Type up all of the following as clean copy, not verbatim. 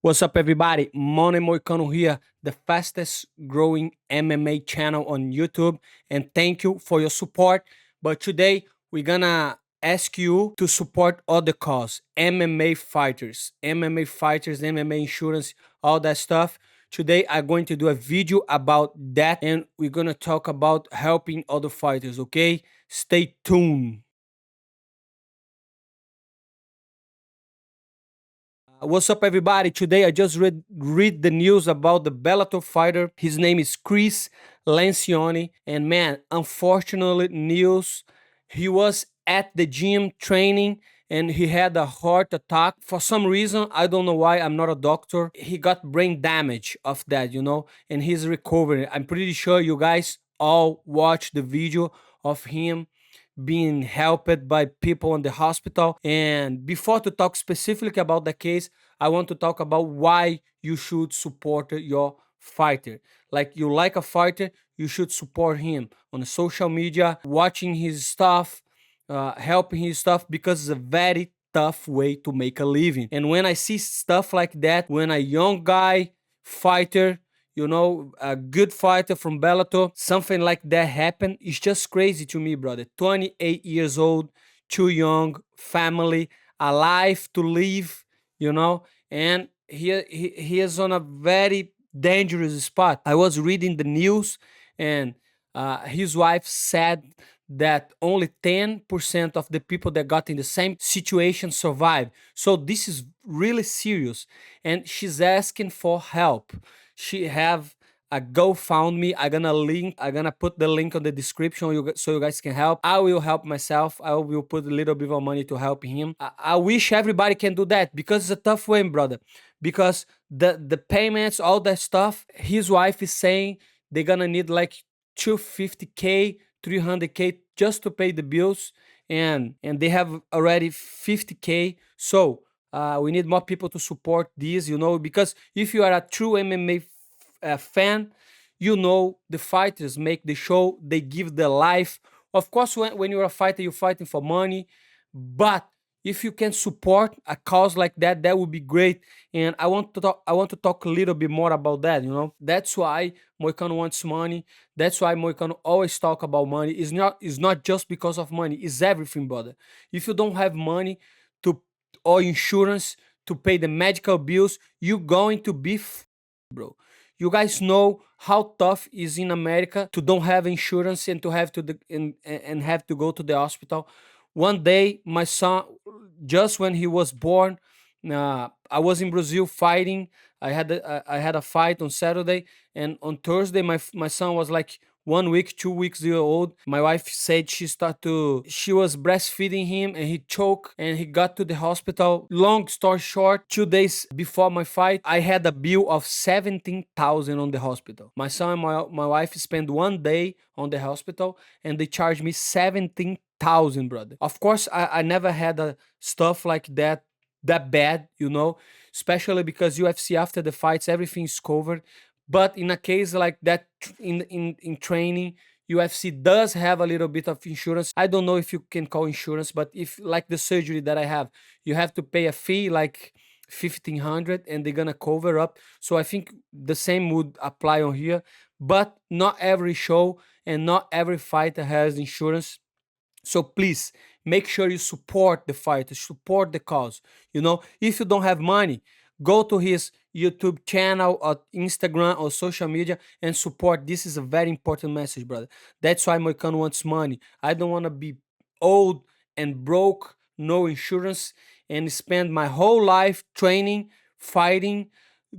What's up, everybody? Moicano here, the fastest growing MMA channel on YouTube. And thank you for your support. But today, we're gonna ask you to support other cause MMA fighters, MMA insurance, all that stuff. Today, I'm going to do a video about that, and we're gonna talk about helping other fighters, okay? Stay tuned. What's up, everybody? Today I just read the news about the Bellator fighter. His name is Cris Lencione, and man, unfortunately, news. He was at the gym training and he had a heart attack for some reason. I don't know why. I'm not a doctor. He got brain damage of that, and he's recovering. I'm pretty sure you guys all watched the video of him being helped by people in the hospital. And before to talk specifically about the case, I want to talk about why you should support your fighter. Like you like a fighter, you should support him on social media, watching his stuff, helping his stuff, because it's a very tough way to make a living. And when I see stuff like that, when a young guy fighter, a good fighter from Bellator, something like that happen, it's just crazy to me, brother. 28 years old, too young, family, a life to live, and he is on a very dangerous spot. I was reading the news, and his wife said that only 10% of the people that got in the same situation survived. So this is really serious, and she's asking for help. She have a GoFundMe. I'm gonna put the link on the description so you guys can help. I will help myself. I will put a little bit of money to help him. I wish everybody can do that, because it's a tough way, brother. Because the payments, all that stuff, his wife is saying they're gonna need like 250K, 300K just to pay the bills, and they have already 50K. So we need more people to support this, because if you are a true MMA fan, the fighters make the show, they give their life. Of course, when you're a fighter, you're fighting for money, but if you can support a cause like that, that would be great. And I want to talk a little bit more about that. That's why Moicano wants money. That's why Moicano always talk about money. It's not just because of money, it's everything, brother. If you don't have money to or insurance to pay the medical bills, you're going to be bro. You guys know how tough is in America to don't have insurance and to have to and have to go to the hospital. One day, my son, just when he was born, I was in Brazil fighting. I had a fight on Saturday, and on Thursday, my son was like 1 week, 2 weeks year old. My wife said she was breastfeeding him, and he choked and he got to the hospital. Long story short, 2 days before my fight, I had a bill of 17,000 on the hospital. My son and my wife spent 1 day on the hospital, and they charged me 17,000, brother. Of course, I never had a stuff like that bad, especially because UFC after the fights, everything's covered. But in a case like that, in training, UFC does have a little bit of insurance. I don't know if you can call insurance, but if like the surgery that I have, you have to pay a fee like 1,500, and they're gonna cover up. So I think the same would apply on here. But not every show and not every fighter has insurance. So please make sure you support the fighter, support the cause. If you don't have money, go to his YouTube channel or Instagram or social media and support. This is a very important message, brother. That's why Moicano wants money. I don't want to be old and broke, no insurance, and spend my whole life training, fighting,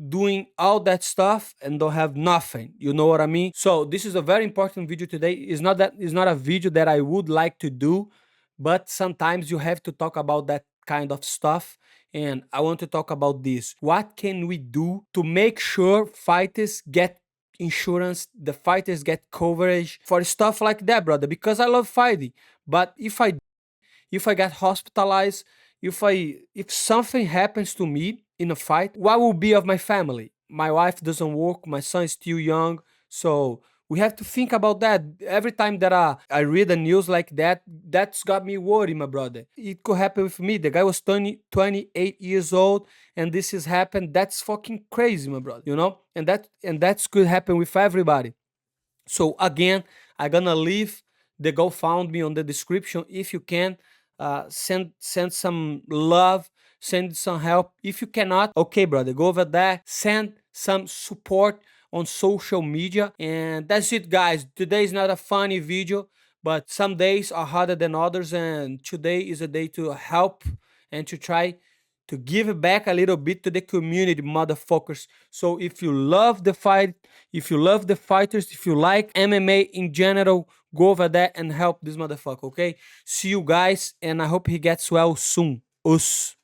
doing all that stuff and don't have nothing. You know what I mean? So this is a very important video today. It's not a video that I would like to do, but sometimes you have to talk about that kind of stuff. And I want to talk about this. What can we do to make sure fighters get insurance, the fighters get coverage for stuff like that, brother? Because I love fighting. But if I get hospitalized, if something happens to me in a fight, what will be of my family? My wife doesn't work, my son is still young, so We have to think about that. Every time that I read a news like that, that's got me worried, my brother. It could happen with me. The guy was 28 years old, and this has happened. That's fucking crazy, my brother. And that's could happen with everybody. So again, I'm gonna leave the GoFundMe on the description. If you can, send some love, send some help. If you cannot, okay, brother, go over there, send some support on social media, and that's it, guys. Today is not a funny video, but some days are harder than others, and today is a day to help and to try to give back a little bit to the community, motherfuckers. So if you love the fight, if you love the fighters, if you like MMA in general, go over there and help this motherfucker, okay? See you guys, and I hope he gets well soon. Us.